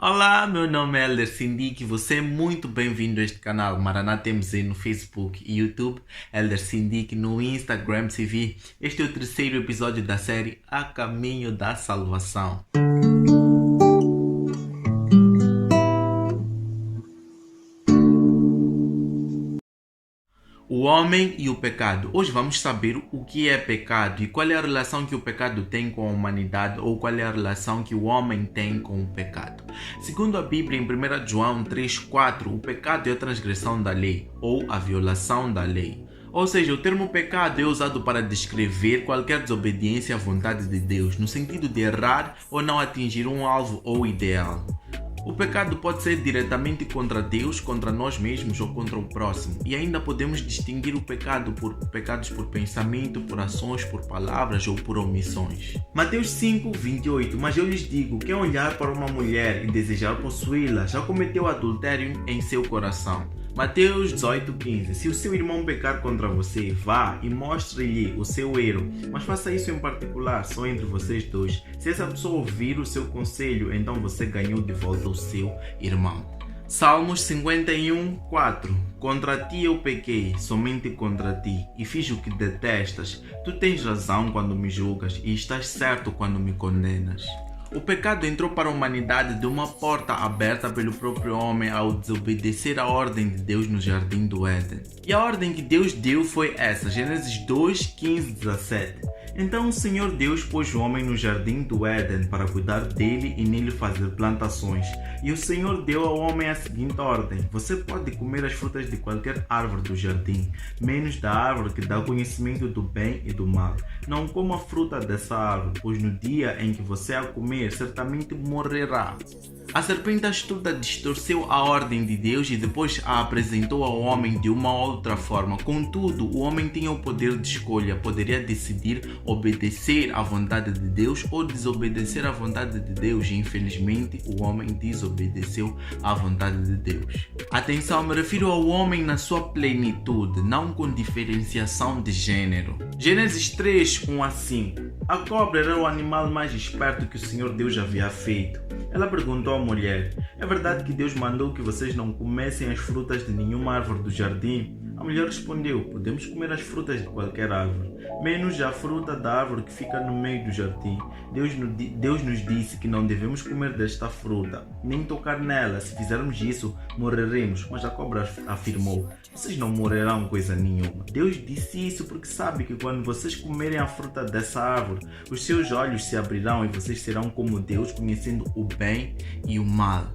Olá, meu nome é Elder Sindique e você é muito bem-vindo a este canal Maranata MZ no Facebook e YouTube, Elder Sindique no Instagram TV. Este é o terceiro episódio da série A Caminho da Salvação. O homem e o pecado. Hoje vamos saber o que é pecado e qual é a relação que o pecado tem com a humanidade ou qual é a relação que o homem tem com o pecado. Segundo a Bíblia, em 1 João 3,4, o pecado é a transgressão da lei ou a violação da lei. Ou seja, o termo pecado é usado para descrever qualquer desobediência à vontade de Deus, no sentido de errar ou não atingir um alvo ou ideal. O pecado pode ser diretamente contra Deus, contra nós mesmos ou contra o próximo. E ainda podemos distinguir o pecado por pecados por pensamento, por ações, por palavras ou por omissões. Mateus 5:28. Mas eu lhes digo, quem olhar para uma mulher e desejar possuí-la, já cometeu adultério em seu coração. Mateus 18:15. Se o seu irmão pecar contra você, vá e mostre-lhe o seu erro, mas faça isso em particular, só entre vocês dois. Se essa pessoa ouvir o seu conselho, então você ganhou de volta o seu irmão. Salmos 51:4. Contra ti eu pequei, somente contra ti, e fiz o que detestas. Tu tens razão quando me julgas e estás certo quando me condenas. O pecado entrou para a humanidade de uma porta aberta pelo próprio homem ao desobedecer a ordem de Deus no Jardim do Éden. E a ordem que Deus deu foi essa, Gênesis 2:15-17. Então o Senhor Deus pôs o homem no Jardim do Éden para cuidar dele e nele fazer plantações. E o Senhor deu ao homem a seguinte ordem: você pode comer as frutas de qualquer árvore do jardim, menos da árvore que dá o conhecimento do bem e do mal. Não coma a fruta dessa árvore, pois no dia em que você a comer, certamente morrerá. A serpente astuta distorceu a ordem de Deus e depois a apresentou ao homem de uma outra forma. Contudo, o homem tinha o poder de escolha, poderia decidir obedecer à vontade de Deus ou desobedecer à vontade de Deus, e infelizmente o homem desobedeceu à vontade de Deus. Atenção, me refiro ao homem na sua plenitude, não com diferenciação de gênero. Gênesis 3:1-5. A cobra era o animal mais esperto que o Senhor Deus havia feito. Ela perguntou à mulher: é verdade que Deus mandou que vocês não comessem as frutas de nenhuma árvore do jardim? A mulher respondeu: podemos comer as frutas de qualquer árvore, menos a fruta da árvore que fica no meio do jardim. Deus nos disse que não devemos comer desta fruta, nem tocar nela. Se fizermos isso, morreremos. Mas a cobra afirmou: vocês não morrerão coisa nenhuma. Deus disse isso porque sabe que quando vocês comerem a fruta dessa árvore, os seus olhos se abrirão e vocês serão como Deus, conhecendo o bem e o mal.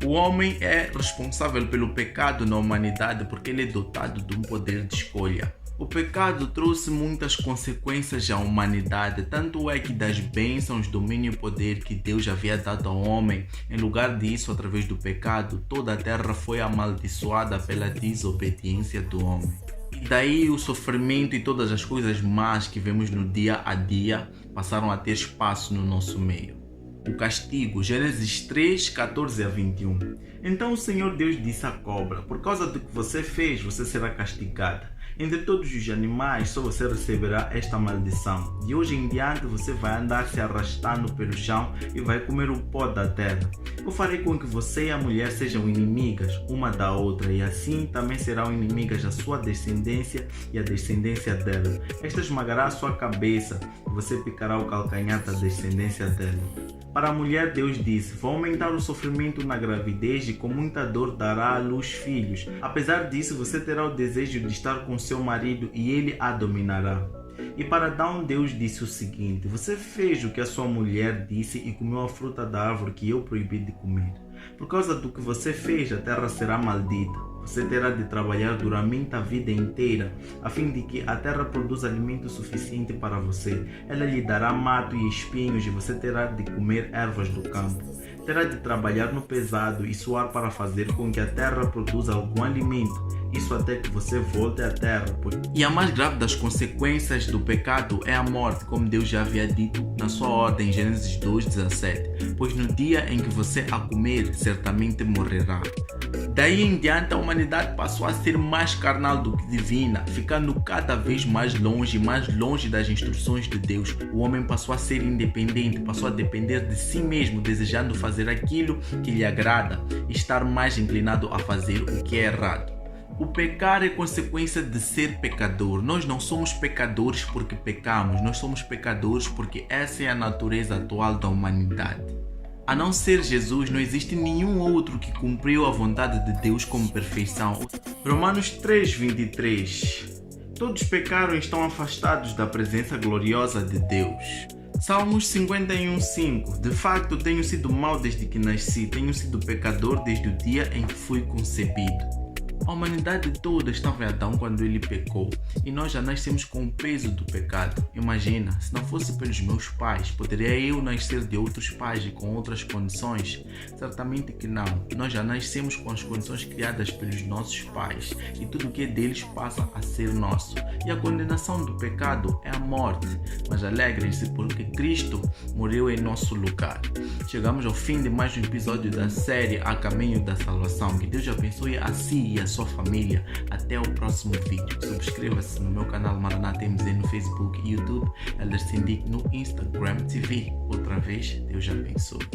O homem é responsável pelo pecado na humanidade porque ele é dotado de um poder de escolha. O pecado trouxe muitas consequências à humanidade, tanto é que das bênçãos, domínio e poder que Deus havia dado ao homem, em lugar disso, através do pecado, toda a terra foi amaldiçoada pela desobediência do homem. E daí o sofrimento e todas as coisas más que vemos no dia a dia passaram a ter espaço no nosso meio. O castigo, Gênesis 3:14-21. Então o Senhor Deus disse à cobra: por causa do que você fez, você será castigada. Entre todos os animais, só você receberá esta maldição. De hoje em diante, você vai andar se arrastando pelo chão e vai comer o pó da terra. Eu farei com que você e a mulher sejam inimigas uma da outra, e assim também serão inimigas a sua descendência e a descendência dela. Esta esmagará a sua cabeça, e você picará o calcanhar da descendência dela. Para a mulher, Deus disse: vou aumentar o sofrimento na gravidez e com muita dor dará à luz filhos. Apesar disso, você terá o desejo de estar com seu marido e ele a dominará. E para Adão, Deus disse o seguinte: você fez o que a sua mulher disse e comeu a fruta da árvore que eu proibi de comer. Por causa do que você fez, a terra será maldita. Você terá de trabalhar duramente a vida inteira, a fim de que a terra produza alimento suficiente para você. Ela lhe dará mato e espinhos e você terá de comer ervas do campo. Terá de trabalhar no pesado e suar para fazer com que a terra produza algum alimento. Isso até que você volte à terra. E a mais grave das consequências do pecado é a morte, como Deus já havia dito na sua ordem, Gênesis 2:17. Pois no dia em que você a comer, certamente morrerá. Daí em diante, a humanidade passou a ser mais carnal do que divina, ficando cada vez mais longe das instruções de Deus. O homem passou a ser independente, passou a depender de si mesmo, desejando fazer aquilo que lhe agrada e estar mais inclinado a fazer o que é errado. O pecar é consequência de ser pecador. Nós não somos pecadores porque pecamos, nós somos pecadores porque essa é a natureza atual da humanidade. A não ser Jesus, não existe nenhum outro que cumpriu a vontade de Deus com perfeição. Romanos 3:23. Todos pecaram e estão afastados da presença gloriosa de Deus. Salmos 51:5. De facto, tenho sido mau desde que nasci, tenho sido pecador desde o dia em que fui concebido. A humanidade toda estava em Adão quando ele pecou e nós já nascemos com o peso do pecado. Imagina, se não fosse pelos meus pais, poderia eu nascer de outros pais e com outras condições? Certamente que não. Nós já nascemos com as condições criadas pelos nossos pais e tudo o que é deles passa a ser nosso. E a condenação do pecado é a morte. Mas alegrem-se porque Cristo morreu em nosso lugar. Chegamos ao fim de mais um episódio da série A Caminho da Salvação. Que Deus abençoe a si e a sua família. Até o próximo vídeo. Subscreva-se no meu canal Maranata MZ no Facebook e YouTube, Elder Sindic no Instagram TV. Outra vez, Deus abençoe.